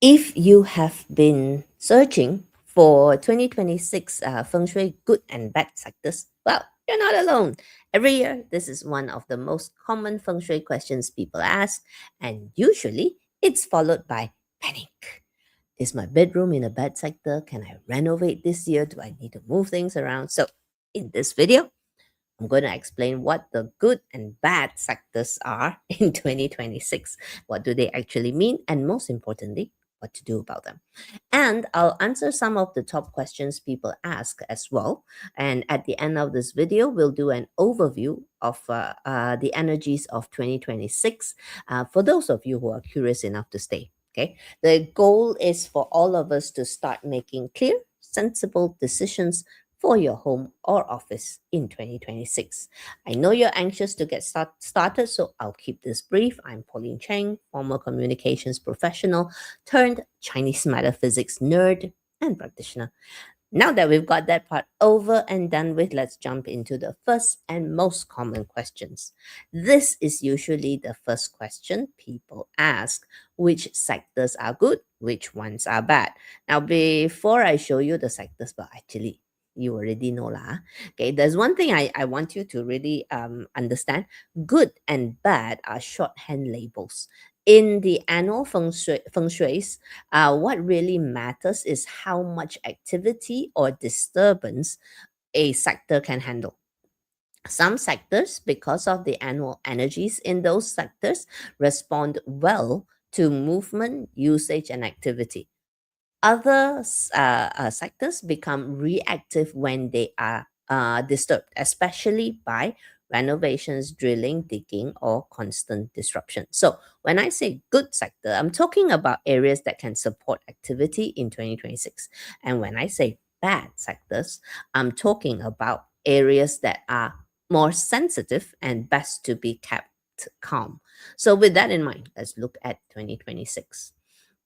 If you have been searching for 2026 feng shui good and bad sectors, well, you're not alone. Every year, this is one of the most common feng shui questions people ask, and usually it's followed by panic. Is my bedroom in a bad sector? Can I renovate this year? Do I need to move things around? So, in this video, I'm going to explain what the good and bad sectors are in 2026. What do they actually mean? And most importantly, what to do about them. And I'll answer some of the top questions people ask as well. And at the end of this video, we'll do an overview of the energies of 2026 for those of you who are curious enough to stay. Okay. The goal is for all of us to start making clear, sensible decisions for your home or office in 2026. I know you're anxious to get started, so I'll keep this brief. I'm Paulynne Cheng, former communications professional turned Chinese metaphysics nerd and practitioner. Now that we've got that part over and done with, let's jump into the first and most common questions. This is usually the first question people ask: which sectors are good, which ones are bad? Now, before I show you the sectors, but actually, you already know lah. Okay, there's one thing I want you to really understand. Good and bad are shorthand labels. In the annual feng shuis, what really matters is how much activity or disturbance a sector can handle. Some sectors, because of the annual energies in those sectors, respond well to movement, usage, and activity. Other sectors become reactive when they are disturbed, especially by renovations, drilling, digging, or constant disruption. So, when I say good sector, I'm talking about areas that can support activity in 2026. And when I say bad sectors, I'm talking about areas that are more sensitive and best to be kept calm. So, with that in mind, let's look at 2026.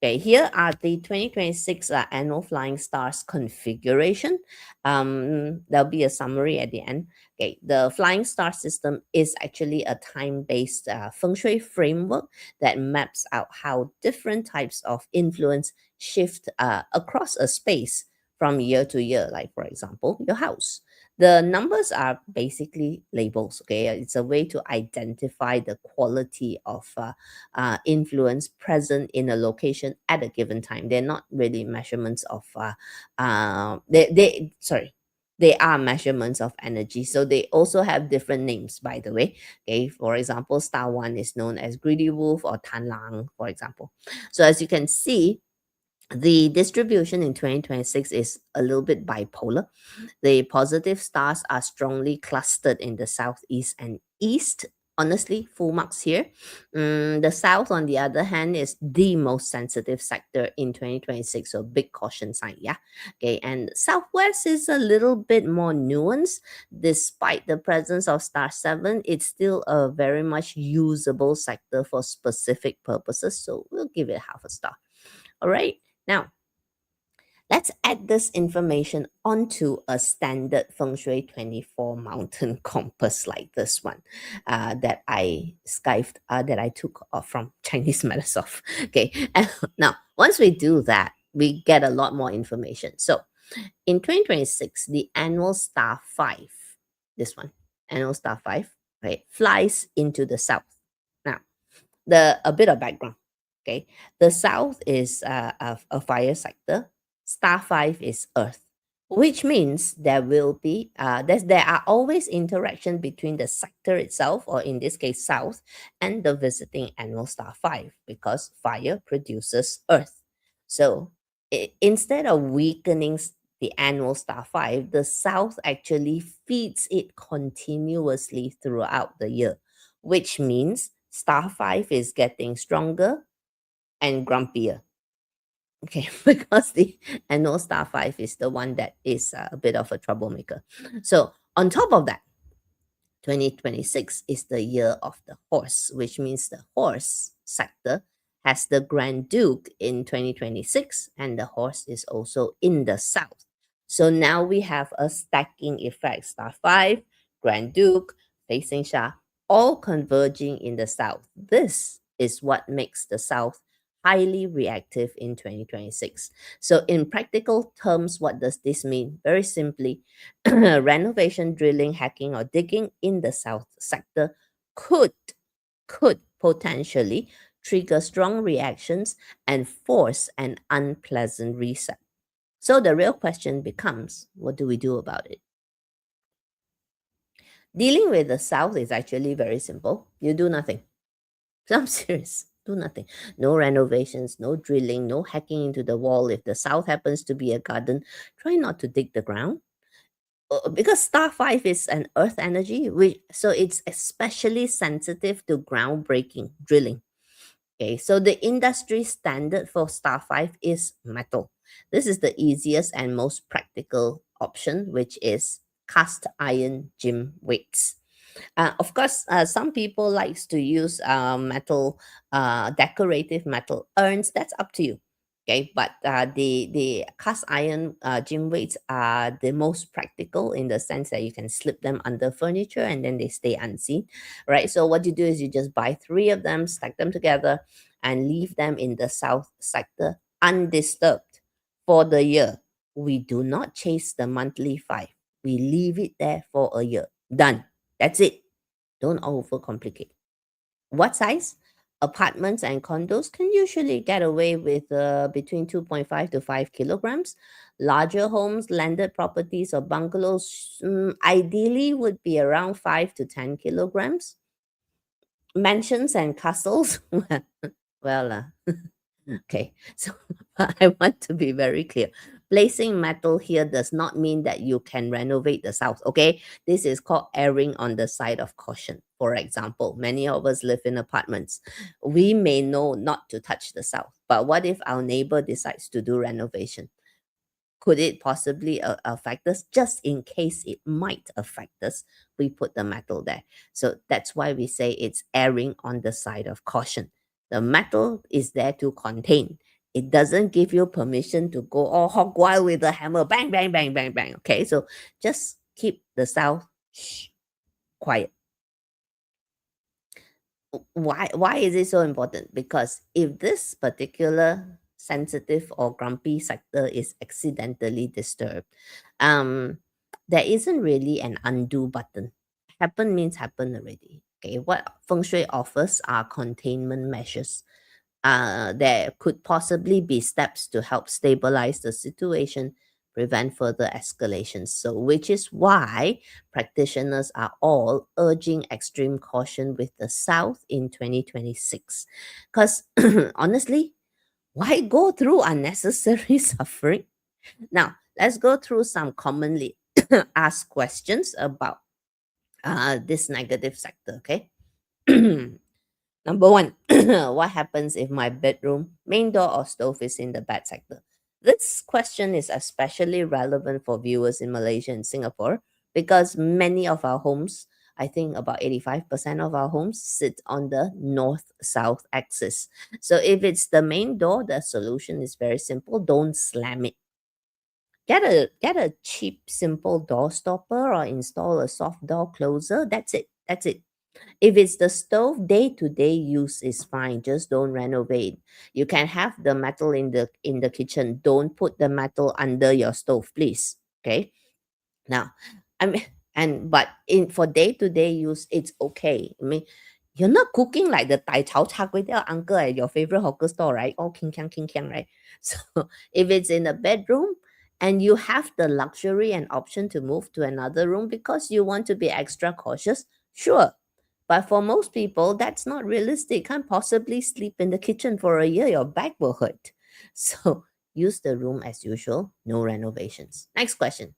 Okay, here are the 2026 annual flying stars configuration. There'll be a summary at the end. Okay, the flying star system is actually a time-based feng shui framework that maps out how different types of influence shift across a space from year to year. Like, for example, your house. The numbers are basically labels. Okay, it's a way to identify the quality of influence present in a location at a given time. They're not really measurements of they sorry, they are measurements of energy. So they also have different names, by the way. Okay, for example, star one is known as greedy wolf or tan lang, for example. So as you can see, the distribution in 2026 is a little bit bipolar. The positive stars are strongly clustered in the southeast and east. Honestly, full marks here. The south, on the other hand, is the most sensitive sector in 2026, so big caution sign, yeah. Okay, and southwest is a little bit more nuanced. Despite the presence of star 7, it's still a very much usable sector for specific purposes, so we'll give it half a star. All right, now let's add this information onto a standard Feng Shui 24 mountain compass like this one that I that I took off from Chinese Metasoft. Okay, and now once we do that, we get a lot more information. So in 2026, the annual star 5, this one, annual star 5, right, flies into the south. Now, a bit of background. Okay, the south is a fire sector. Star 5 is earth, which means there are always interaction between the sector itself, or in this case south, and the visiting annual star 5, because fire produces earth. So instead of weakening the annual star 5, the south actually feeds it continuously throughout the year, which means star 5 is getting stronger and grumpier. Okay, because the annual star 5 is the one that is a bit of a troublemaker. So, on top of that, 2026 is the year of the horse, which means the horse sector has the Grand Duke in 2026, and the horse is also in the south. So now we have a stacking effect: star 5, Grand Duke, facing Shah, all converging in the south. This is what makes the south highly reactive in 2026. So, in practical terms, what does this mean? Very simply, renovation, drilling, hacking, or digging in the south sector could potentially trigger strong reactions and force an unpleasant reset. So the real question becomes, what do we do about it? Dealing with the south is actually very simple. You do nothing. I'm serious. Do nothing. No renovations, no drilling, no hacking into the wall. If the south happens to be a garden, try not to dig the ground. Because star 5 is an earth energy, so it's especially sensitive to groundbreaking drilling. Okay, so the industry standard for star 5 is metal. This is the easiest and most practical option, which is cast iron gym weights. Of course, some people likes to use metal, decorative metal urns. That's up to you. Okay, but the cast iron gym weights are the most practical in the sense that you can slip them under furniture and then they stay unseen, right? So what you do is you just buy 3 of them, stack them together, and leave them in the south sector undisturbed for the year. We do not chase the monthly 5. We leave it there for a year. Done. That's it. Don't overcomplicate. What size? Apartments and condos can usually get away with between 2.5 to 5 kilograms. Larger homes, landed properties, or bungalows ideally would be around 5 to 10 kilograms. Mansions and castles, well, okay, so I want to be very clear. Placing metal here does not mean that you can renovate the south, okay? This is called erring on the side of caution. For example, many of us live in apartments. We may know not to touch the south, but what if our neighbor decides to do renovation? Could it possibly affect us? Just in case it might affect us, we put the metal there. So that's why we say it's erring on the side of caution. The metal is there to contain. It doesn't give you permission to go all hog wild with the hammer, bang, bang, bang, bang, bang. Okay, so just keep the south quiet. Why is it so important? Because if this particular sensitive or grumpy sector is accidentally disturbed, um there isn't really an undo button. Happen means happen already. Okay, what feng shui offers are containment measures. There could possibly be steps to help stabilize the situation, prevent further escalations. So, which is why practitioners are all urging extreme caution with the South in 2026. Because honestly, why go through unnecessary suffering? Now, let's go through some commonly asked questions about this negative sector, okay? Number one, what happens if my bedroom, main door, or stove is in the bad sector? This question is especially relevant for viewers in Malaysia and Singapore because many of our homes, I think about 85% of our homes, sit on the north south axis. So if it's the main door, the solution is very simple. Don't slam it. Get a cheap, simple door stopper or install a soft door closer. That's it. That's it. If it's the stove, day-to-day use is fine. Just don't renovate. You can have the metal in the kitchen. Don't put the metal under your stove, please. Okay. Now, I mean, and but in for day-to-day use, it's okay. I mean, you're not cooking like the Tai Chao Char Kway Teow uncle at your favorite hawker store, right? All king kang, right? So if it's in a bedroom and you have the luxury and option to move to another room because you want to be extra cautious, sure. But for most people, that's not realistic. Can't possibly sleep in the kitchen for a year. Your back will hurt. So use the room as usual. No renovations. Next question.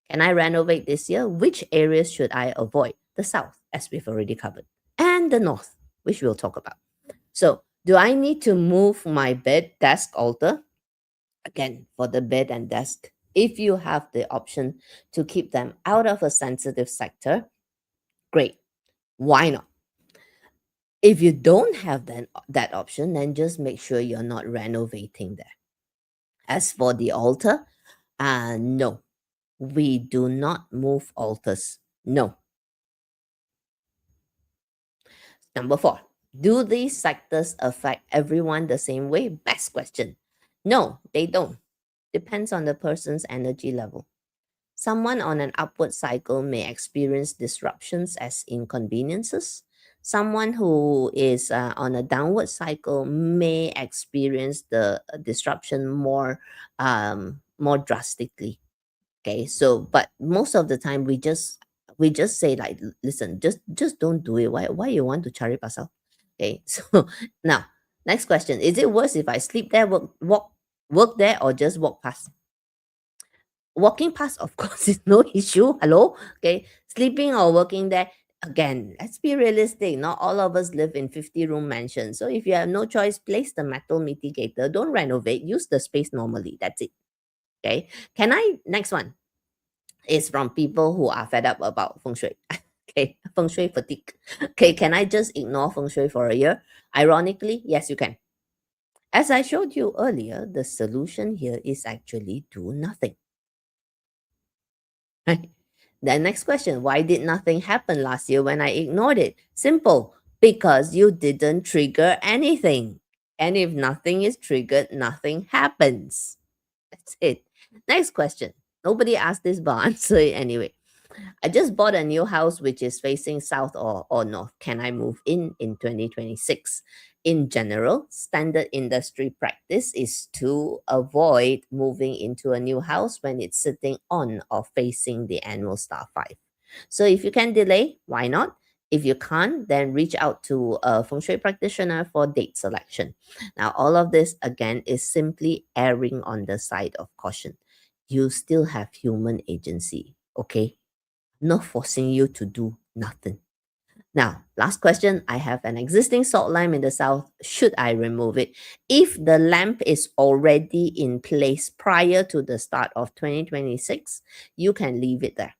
Can I renovate this year? Which areas should I avoid? The south, as we've already covered, and the north, which we'll talk about. So, do I need to move my bed, desk, altar? Again, for the bed and desk, if you have the option to keep them out of a sensitive sector, great. Why not? If you don't have that option, then just make sure you're not renovating there. As for the altar, no, we do not move altars. No. Number 4, Do these sectors affect everyone the same way? Best question. No, they don't. Depends on the person's energy level. Someone on an upward cycle may experience disruptions as inconveniences. Someone who is on a downward cycle may experience the disruption more drastically. Okay, so but most of the time we just say like, listen, just don't do it. Why you want to cari pasal? Okay, so now next question: is it worse if I sleep there, work there, or just walk past? Walking past, of course, is no issue. Hello? Okay. Sleeping or working there, again, let's be realistic. Not all of us live in 50-room mansions. So if you have no choice, place the metal mitigator. Don't renovate. Use the space normally. That's it. Okay. Next one is from people who are fed up about feng shui. Okay. Feng shui fatigue. Okay. Can I just ignore feng shui for a year? Ironically, yes, you can. As I showed you earlier, the solution here is actually do nothing. Right? The next question, why did nothing happen last year when I ignored it? Simple, because you didn't trigger anything. And if nothing is triggered, nothing happens. That's it. Next question. Nobody asked this, but I'll answer it anyway. I just bought a new house which is facing south or north. Can I move in 2026? In general, standard industry practice is to avoid moving into a new house when it's sitting on or facing the annual star 5. So if you can delay, why not? If you can't, then reach out to a feng shui practitioner for date selection. Now, all of this again is simply erring on the side of caution. You still have human agency, okay? Not forcing you to do nothing. Now, last question. I have an existing salt lamp in the south. Should I remove it? If the lamp is already in place prior to the start of 2026, you can leave it there.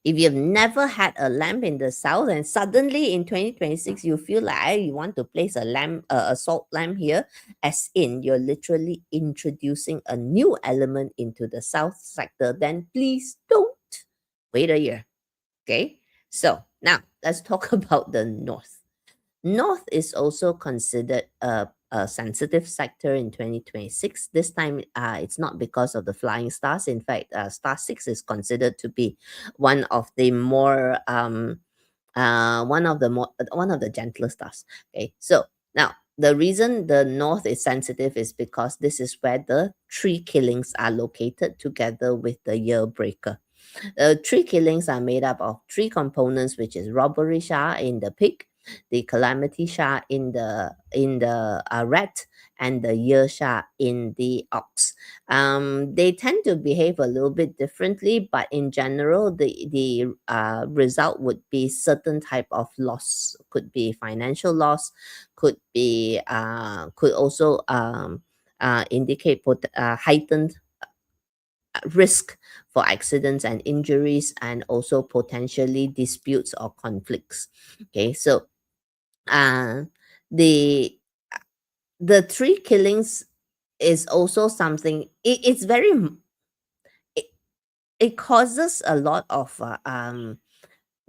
If you've never had a lamp in the south and suddenly in 2026 you feel like you want to place a salt lamp here, as in you're literally introducing a new element into the south sector, then please don't wait a year. Okay, so now let's talk about the north. North is also considered a sensitive sector in 2026. This time, it's not because of the flying stars. In fact, star 6 is considered to be one of the more one of the gentler stars. Okay, so now the reason the north is sensitive is because this is where the tree killings are located together with the year breaker. Tree killings are made up of three components, which is robbery sha in the pig, the calamity sha in the rat, and the year sha in the ox. They tend to behave a little bit differently, but in general, the result would be certain type of loss. Could be financial loss, could also indicate heightened risk for accidents and injuries, and also potentially disputes or conflicts. Okay, so uh the the three killings is also something, it's very it, it causes a lot of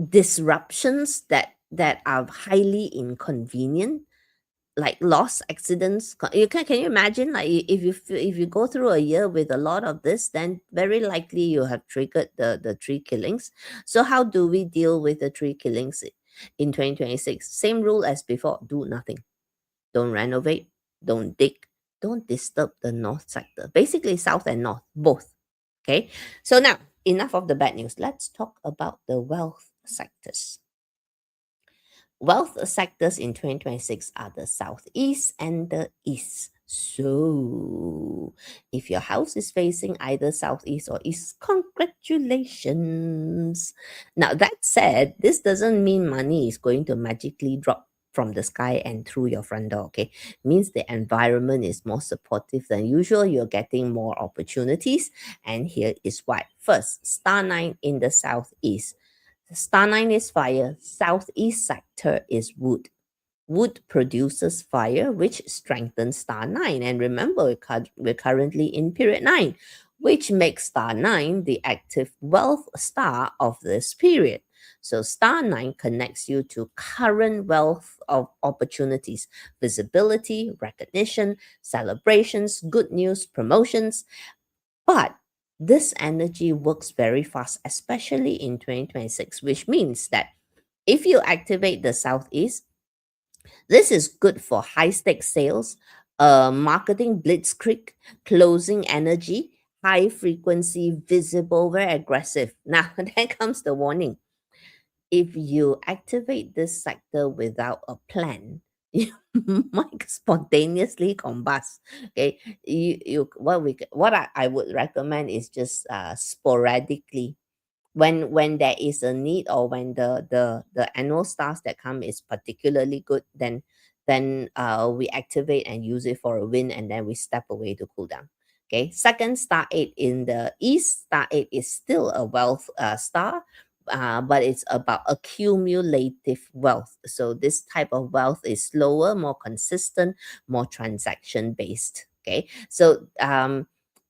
disruptions that are highly inconvenient, like loss, accidents. Can you imagine, like, if you go through a year with a lot of this, then very likely you have triggered the tree killings. So how do we deal with the tree killings in 2026? Same rule as before: do nothing. Don't renovate, don't dig, don't disturb the north sector. Basically south and north both. Okay, so now enough of the bad news. Let's talk about the wealth sectors. Wealth sectors in 2026 are the southeast and the east. So, if your house is facing either southeast or east, congratulations. Now, that said, this doesn't mean money is going to magically drop from the sky and through your front door, okay? Means the environment is more supportive than usual. You're getting more opportunities. And here is why. First, star 9 in the southeast. Star 9 is fire, southeast sector is wood. Wood produces fire, which strengthens star 9. And remember, we're currently in period 9, which makes star 9 the active wealth star of this period. So star 9 connects you to current wealth of opportunities, visibility, recognition, celebrations, good news, promotions. But this energy works very fast, especially in 2026, which means that if you activate the Southeast, this is good for high stakes sales, marketing blitzkrieg, closing energy, high frequency, visible, very aggressive. Now, then comes the warning. If you activate this sector without a plan, you might spontaneously combust. Okay, what I would recommend is just sporadically, when there is a need, or when the annual stars that come is particularly good, then we activate and use it for a win, and then we step away to cool down. Okay, second, star 8 in the east. Star 8 is still a wealth star, but it's about accumulative wealth. So this type of wealth is slower, more consistent, more transaction based. Okay, so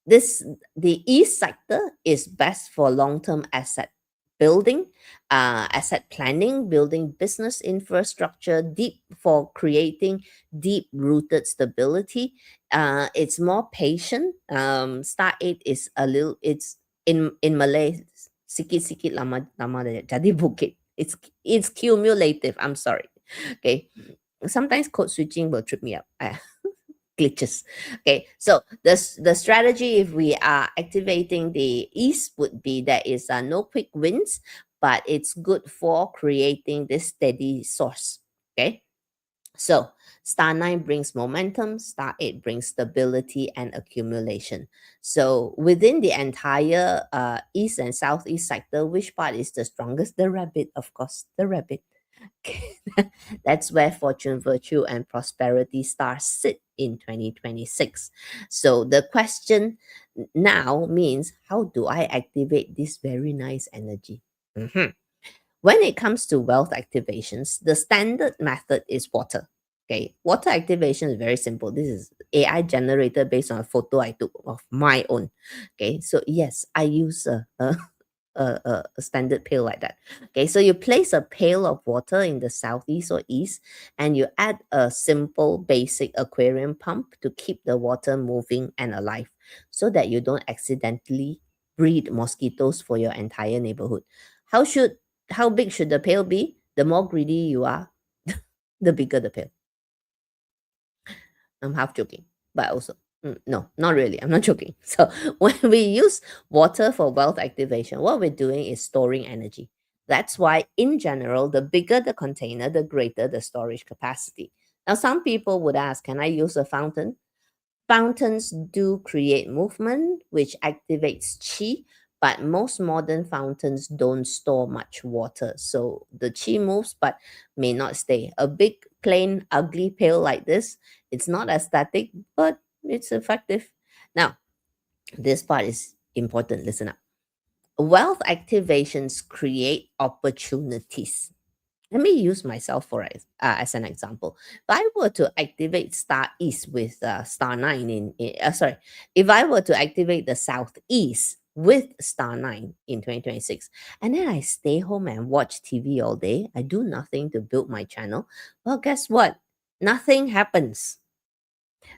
this the east sector is best for long-term asset building, asset planning, building business infrastructure, deep for creating deep rooted stability. It's more patient. Star 8 is a little, it's in Malay, sikit-sikit lama jadi bukit. It's cumulative. I'm sorry. Okay. Sometimes code switching will trip me up. Glitches. Okay, so the strategy, if we are activating the east, would be there is no quick wins, but it's good for creating this steady source. Okay, so star 9 brings momentum, star 8 brings stability and accumulation. So within the entire east and southeast sector, which part is the strongest? The rabbit, of course, the rabbit. That's where fortune, virtue, and prosperity stars sit in 2026. So the question now means, how do I activate this very nice energy? Mhm. When it comes to wealth activations, the standard method is water. Okay, water activation is very simple. This is AI generated based on a photo I took of my own. Okay, so yes, I use a standard pail like that. Okay, so you place a pail of water in the southeast or east, and you add a simple basic aquarium pump to keep the water moving and alive, so that you don't accidentally breed mosquitoes for your entire neighborhood. How should how big should the pail be? The more greedy you are, the bigger the pail. I'm half joking, but also, no, not really. I'm not joking. So when we use water for wealth activation, what we're doing is storing energy. That's why, in general, the bigger the container, the greater the storage capacity. Now, some people would ask, can I use a fountain? Fountains do create movement, which activates qi, but most modern fountains don't store much water. So the qi moves but may not stay. A big, plain, ugly pail like this, it's not aesthetic, but it's effective. Now, this part is important. Listen up. Wealth activations create opportunities. Let me use myself as an example. If I were to activate Star East with Star 9 sorry, if I were to activate the Southeast with Star 9 in 2026, and then I stay home and watch TV all day, I do nothing to build my channel, well, guess what? Nothing happens.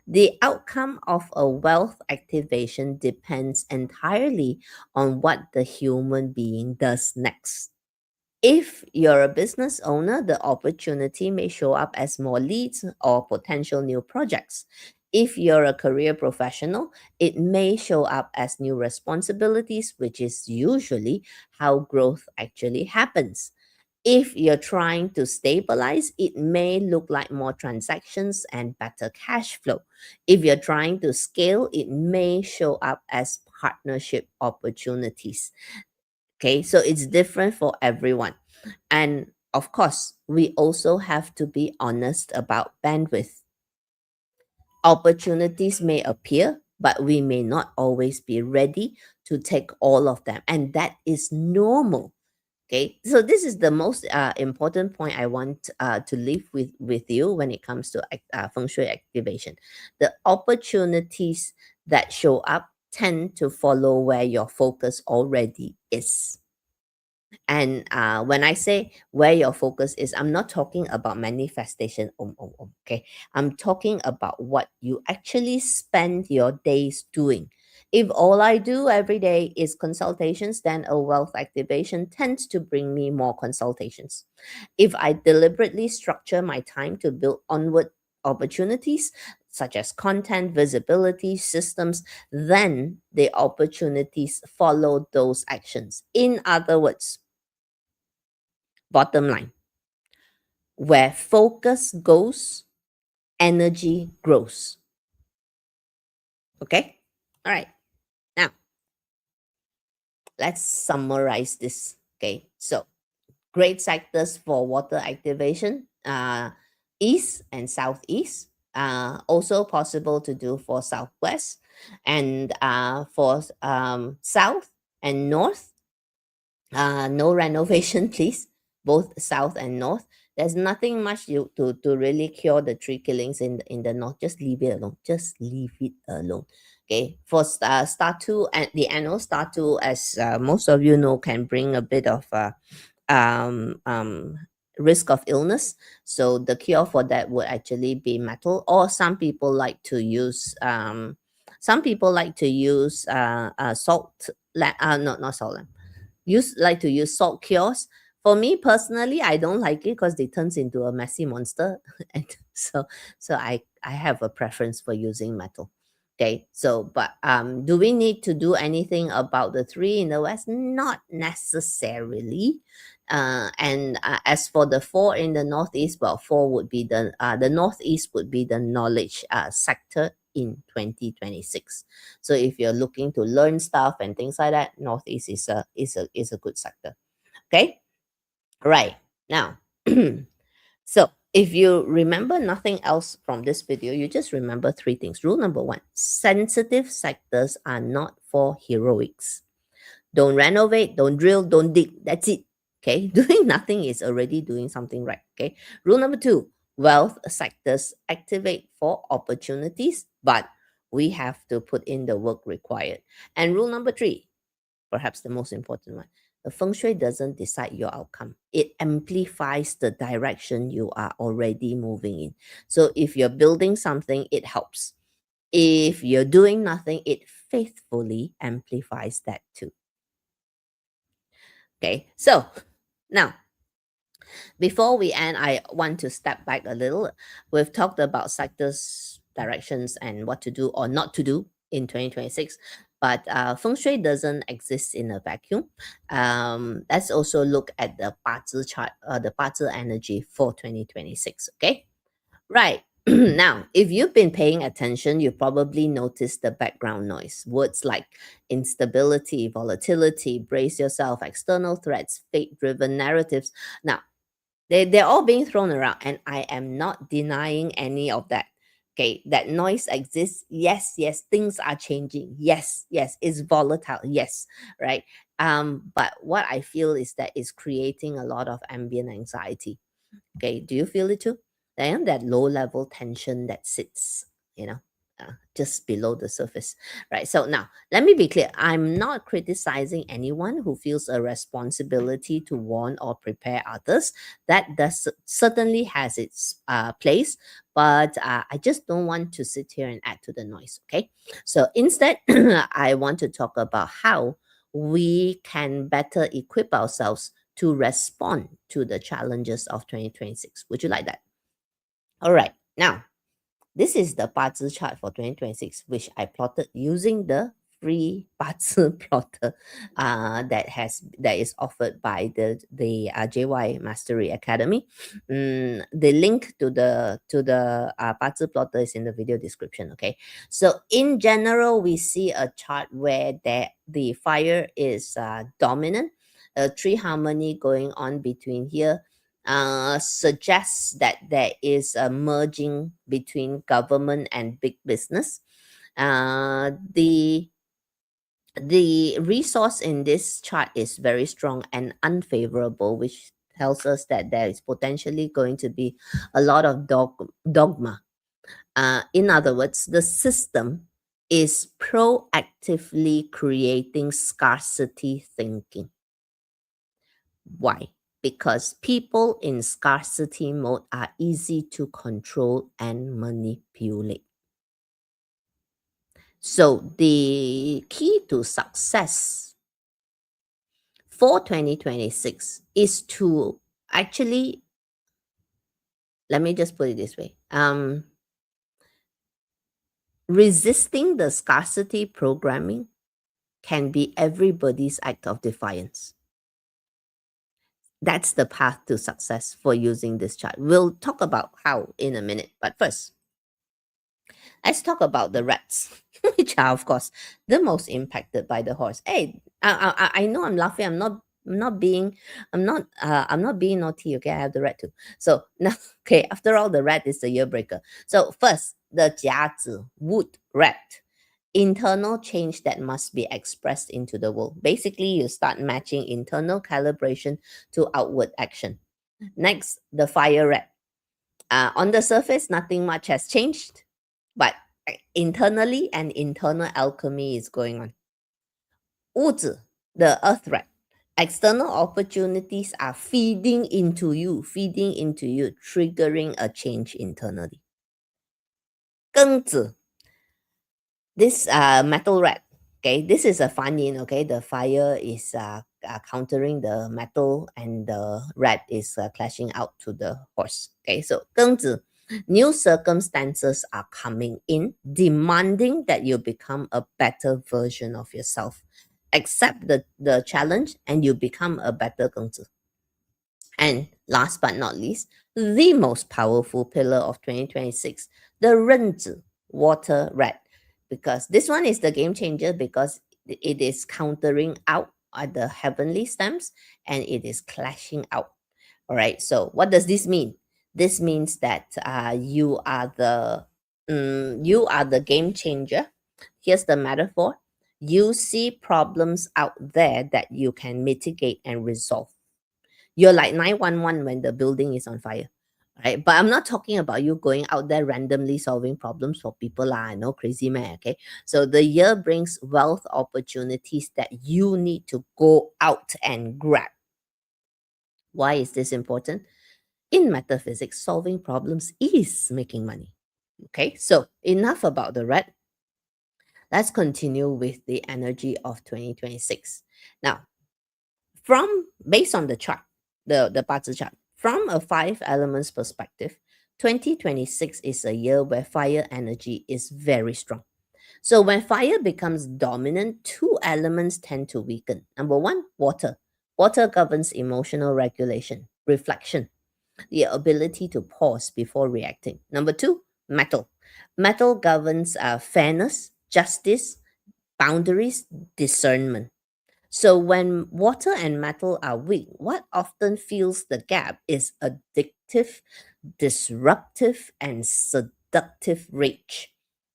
The outcome of a wealth activation depends entirely on what the human being does next. If you're a business owner, the opportunity may show up as more leads or potential new projects. If you're a career professional, it may show up as new responsibilities, which is usually how growth actually happens. If you're trying to stabilize, it may look like more transactions and better cash flow. If you're trying to scale, it may show up as partnership opportunities. Okay, so it's different for everyone. And of course, we also have to be honest about bandwidth. Opportunities may appear, but we may not always be ready to take all of them. And that is normal. Okay, so this is the most important point I want to leave with you when it comes to feng shui activation. The opportunities that show up tend to follow where your focus already is. And when I say where your focus is, I'm not talking about manifestation. Okay. I'm talking about what you actually spend your days doing. If all I do every day is consultations, then a wealth activation tends to bring me more consultations. If I deliberately structure my time to build onward opportunities, such as content, visibility, systems, then the opportunities follow those actions. In other words, bottom line, where focus goes, energy grows. Okay? All right. Now, let's summarize this. Okay. So, great sectors for water activation, east and southeast. Also possible to do for southwest and for south and north. No renovation, please. Both south and north. There's nothing much to really cure the tree killings in the north. Just leave it alone. Just leave it alone. Okay. For star two and the annual star two, as most of you know, can bring a bit of um, um, risk of illness. So the cure for that would actually be metal, or some people like to use salt. Not salt lamp, like to use salt cures. For me personally, I don't like it because it turns into a messy monster, and so I have a preference for using metal. Okay, so but do we need to do anything about the three in the west? Not necessarily. And as for the four in the northeast, well, four would be the northeast would be the knowledge sector in 2026. So if you're looking to learn stuff and things like that, Northeast is a good sector. Okay, right now. So if you remember nothing else from this video, you just remember three things. Rule number one: sensitive sectors are not for heroics. Don't renovate, don't drill, don't dig. That's it. Okay. Doing nothing is already doing something right. Okay. Rule number two: wealth sectors activate for opportunities, but we have to put in the work required. And rule number three, perhaps the most important one: the feng shui doesn't decide your outcome, it amplifies the direction you are already moving in. So if you're building something, it helps. If you're doing nothing, it faithfully amplifies that too. Okay, so now before we end, I want to step back a little. We've talked about sectors, directions, and what to do or not to do in 2026. But feng shui doesn't exist in a vacuum. Let's also look at the BaZi chart, the BaZi energy for 2026. Okay, right. Now, if you've been paying attention, you probably noticed the background noise. Words like instability, volatility, brace yourself, external threats, fate driven narratives. Now, they're all being thrown around, and I am not denying any of that. Okay, that noise exists. Yes, yes, things are changing. Yes, yes, it's volatile. Yes, right. But what I feel is that it's creating a lot of ambient anxiety. Okay, do you feel it too? And that low level tension that sits, you know, just below the surface, right? So now, let me be clear. I'm not criticizing anyone who feels a responsibility to warn or prepare others. That does certainly has its place, but I just don't want to sit here and add to the noise. Okay, so instead, I want to talk about how we can better equip ourselves to respond to the challenges of 2026. Would you like that? All right. Now, this is the BaZi chart for 2026, which I plotted using the free BaZi plotter that is offered by the JY Mastery Academy. The link to the BaZi plotter is in the video description. Okay, so in general, we see a chart where the fire is dominant, a tree harmony going on between here suggests that there is a merging between government and big business. The resource in this chart is very strong and unfavorable, which tells us that there is potentially going to be a lot of dogma. In other words, the system is proactively creating scarcity thinking. Why? Because people in scarcity mode are easy to control and manipulate. So the key to success for 2026 is to actually, let me just put it this way. Resisting the scarcity programming can be everybody's act of defiance. That's the path to success for using this chart. We'll talk about how in a minute. But first, let's talk about the rats, which are, of course, the most impacted by the horse. Hey, I know I'm laughing. I'm not being naughty. Okay, I have the rat too. So now, okay, after all, the rat is the year breaker. So first, the 甲子 wood rat, internal change that must be expressed into the world. Basically, you start matching internal calibration to outward action. Next, the fire rat. On the surface, nothing much has changed, but internally, an internal alchemy is going on. 物质, the earth rat. External opportunities are feeding into you, triggering a change internally. 庚子, this metal rat. Okay, this is a fun yin. Okay, the fire is countering the metal, and the rat is clashing out to the horse. Okay, so 庚子, new circumstances are coming in, demanding that you become a better version of yourself. Accept the challenge, and you become a better 庚子. And last but not least, the most powerful pillar of 2026, the 壬子 water rat. Because this one is the game changer, because it is countering out the heavenly stems, and it is clashing out. All right. So what does this mean? This means that you are the game changer. Here's the metaphor. You see problems out there that you can mitigate and resolve. You're like 911 when the building is on fire. Right? But I'm not talking about you going out there randomly solving problems for people. I know, crazy man. Okay. So the year brings wealth opportunities that you need to go out and grab. Why is this important? In metaphysics, solving problems is making money. Okay. So enough about the rat. Let's continue with the energy of 2026. Now, based on the chart, the BaZi chart, from a 5 elements perspective, 2026 is a year where fire energy is very strong. So when fire becomes dominant, 2 elements tend to weaken. Number 1, water. Water governs emotional regulation, reflection, the ability to pause before reacting. Number 2, metal. Metal governs fairness, justice, boundaries, discernment. So when water and metal are weak, what often fills the gap is addictive, disruptive, and seductive rage.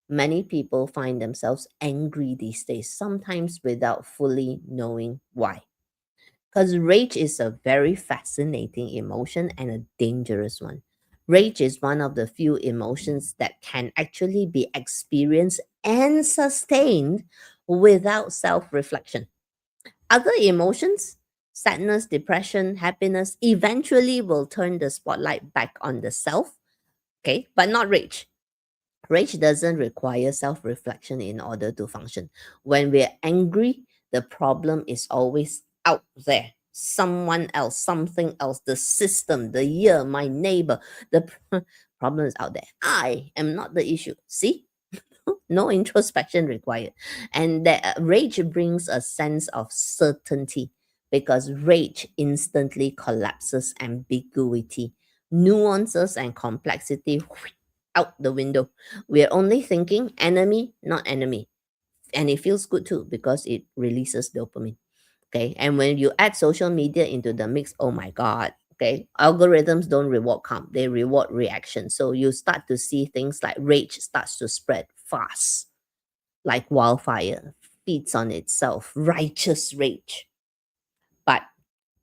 Many people find themselves angry these days, sometimes without fully knowing why. Because rage is a very fascinating emotion and a dangerous one. Rage is one of the few emotions that can actually be experienced and sustained without self reflection. Other emotions, sadness, depression, happiness, eventually will turn the spotlight back on the self, okay, but not rage. Rage doesn't require self reflection in order to function. When we're angry, the problem is always out there. Someone else, something else, the system, the year, my neighbor. The problem is out there. I am not the issue. See? No introspection required. And that rage brings a sense of certainty, because rage instantly collapses ambiguity, nuances, and complexity out the window. We're only thinking enemy, not enemy. And it feels good too, because it releases dopamine. Okay. And when you add social media into the mix, oh my God. Okay. Algorithms don't reward calm, they reward reaction. So you start to see things like rage starts to spread fast, like wildfire, feeds on itself, righteous rage. But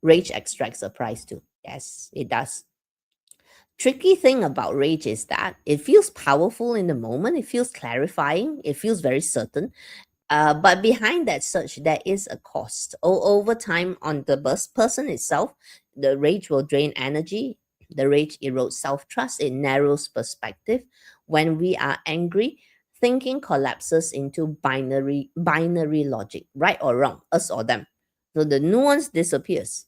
rage extracts a price too. Yes, it does. Tricky thing about rage is that it feels powerful in the moment, it feels clarifying, it feels very certain, But behind that surge, there is a cost. Over time, on the person itself, the rage will drain energy. The rage erodes self-trust. It narrows perspective. When we are angry, thinking collapses into binary logic, right or wrong, us or them. So the nuance disappears.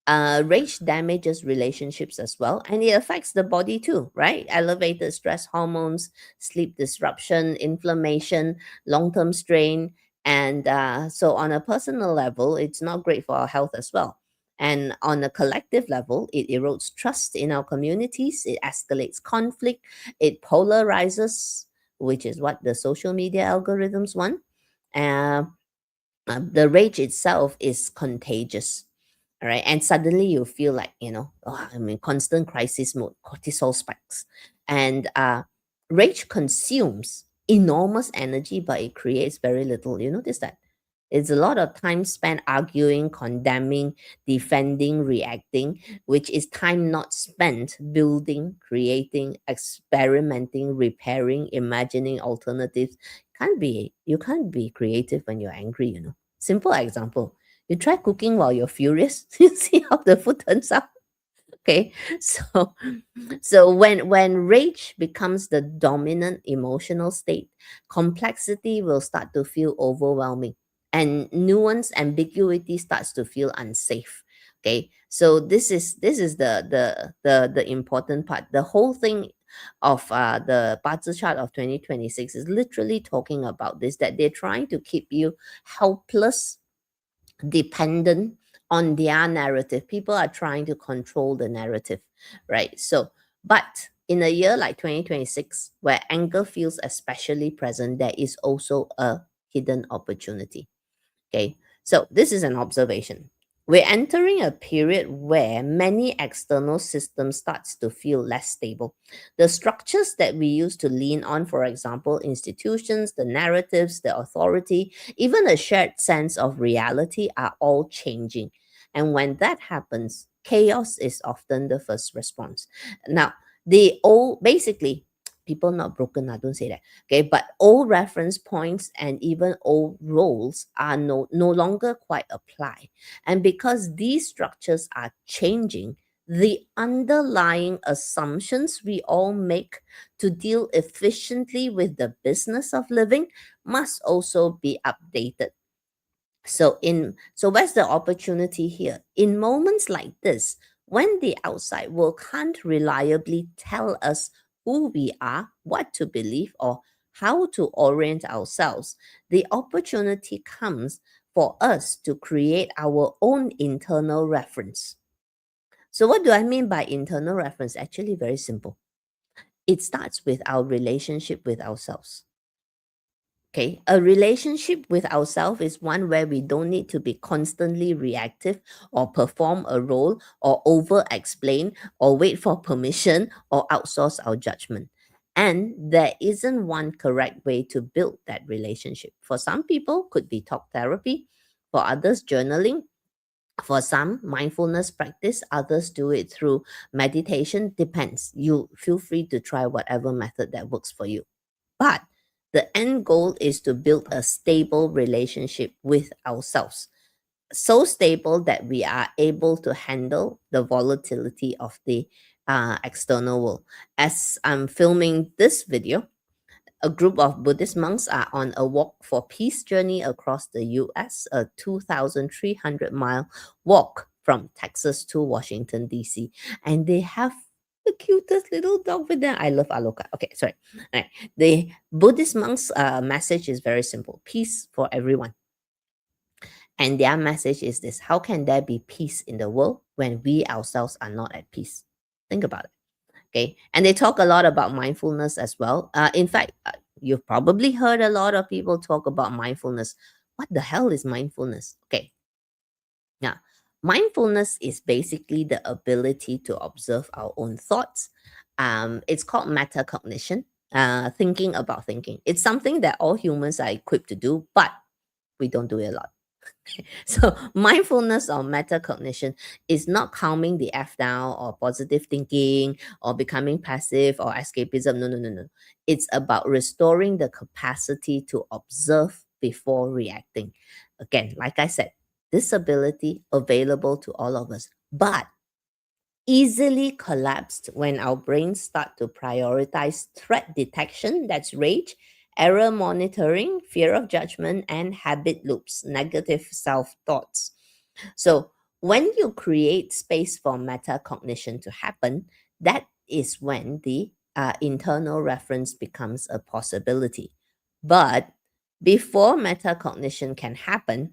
Rage damages relationships as well, and it affects the body too, right? Elevated stress hormones, sleep disruption, inflammation, long-term strain, and so on a personal level, it's not great for our health as well. And on a collective level, it erodes trust in our communities, it escalates conflict, it polarizes, which is what the social media algorithms want. Uh, the rage itself is contagious. All right. And suddenly you feel like, oh, I'm in constant crisis mode, cortisol spikes. And rage consumes enormous energy, but it creates very little. You notice that? It's a lot of time spent arguing, condemning, defending, reacting, which is time not spent building, creating, experimenting, repairing, imagining alternatives. You can't be creative when you're angry, Simple example. You try cooking while you're furious. You see how the food turns out. Okay. So when rage becomes the dominant emotional state, complexity will start to feel overwhelming, and nuance ambiguity starts to feel unsafe. Okay. So this is the important part. The whole thing of the BaZi chart of 2026 is literally talking about this, that they're trying to keep you helpless, dependent on their narrative. People are trying to control the narrative, right? So, but in a year like 2026, where anger feels especially present, there is also a hidden opportunity. Okay, so this is an observation. We're entering a period where many external systems starts to feel less stable. The structures that we used to lean on, for example, institutions, the narratives, the authority, even a shared sense of reality, are all changing. And when that happens, chaos is often the first response. Now, the old, basically, people not broken, I don't say that. Okay, but old reference points and even old roles are no longer quite apply. And because these structures are changing, the underlying assumptions we all make to deal efficiently with the business of living must also be updated. So where's the opportunity here? In moments like this, when the outside world can't reliably tell us who we are, what to believe, or how to orient ourselves, the opportunity comes for us to create our own internal reference. So what do I mean by internal reference? Actually, very simple. It starts with our relationship with ourselves. Okay, a relationship with ourselves is one where we don't need to be constantly reactive or perform a role or over explain or wait for permission or outsource our judgment. And there isn't one correct way to build that relationship. For some people, could be talk therapy. For others, journaling. For some, mindfulness practice. Others do it through meditation. Depends. You feel free to try whatever method that works for you. But the end goal is to build a stable relationship with ourselves. So stable that we are able to handle the volatility of the external world. As I'm filming this video, a group of Buddhist monks are on a walk for peace journey across the US, a 2,300-mile walk from Texas to Washington, D.C. And they have the cutest little dog with them. I love Aloka. Okay, sorry. All right. The Buddhist monks' message is very simple: peace for everyone. And their message is this: how can there be peace in the world when we ourselves are not at peace? Think about it. Okay, and they talk a lot about mindfulness as well. In fact, you've probably heard a lot of people talk about mindfulness. What the hell is mindfulness? Okay, now mindfulness is basically the ability to observe our own thoughts. It's called metacognition, thinking about thinking. It's something that all humans are equipped to do, but we don't do it a lot. So mindfulness or metacognition is not calming the F down or positive thinking or becoming passive or escapism. No, no, no, no. It's about restoring the capacity to observe before reacting. Again, like I said, this ability available to all of us, but easily collapsed when our brains start to prioritize threat detection, that's rage, error monitoring, fear of judgment, and habit loops, negative self thoughts. So, when you create space for metacognition to happen, that is when the internal reference becomes a possibility. But before metacognition can happen,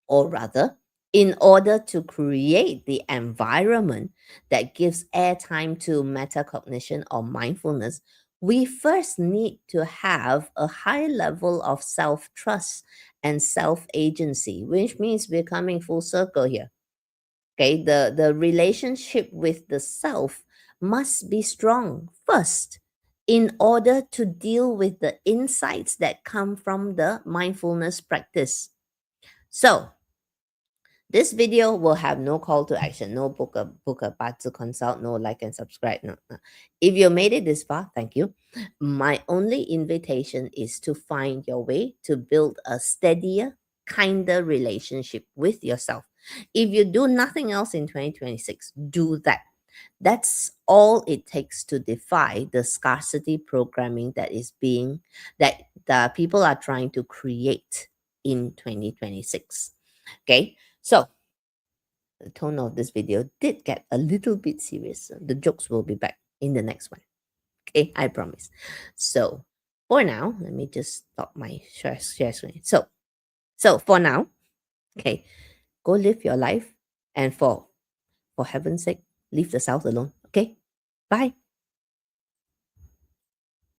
or rather, in order to create the environment that gives airtime to metacognition or mindfulness, we first need to have a high level of self trust and self agency, which means we're coming full circle here. Okay, the relationship with the self must be strong first in order to deal with the insights that come from the mindfulness practice. So, this video will have no call to action, no book a path to consult, no like and subscribe. No, no. If you made it this far, thank you. My only invitation is to find your way to build a steadier, kinder relationship with yourself. If you do nothing else in 2026, do that. That's all it takes to defy the scarcity programming that the people are trying to create in 2026. Okay, so the tone of this video did get a little bit serious. The jokes will be back in the next one. Okay, I promise. So for now, let me just stop my share screen. So for now, okay, go live your life, and for heaven's sake, leave the South alone. Okay, bye.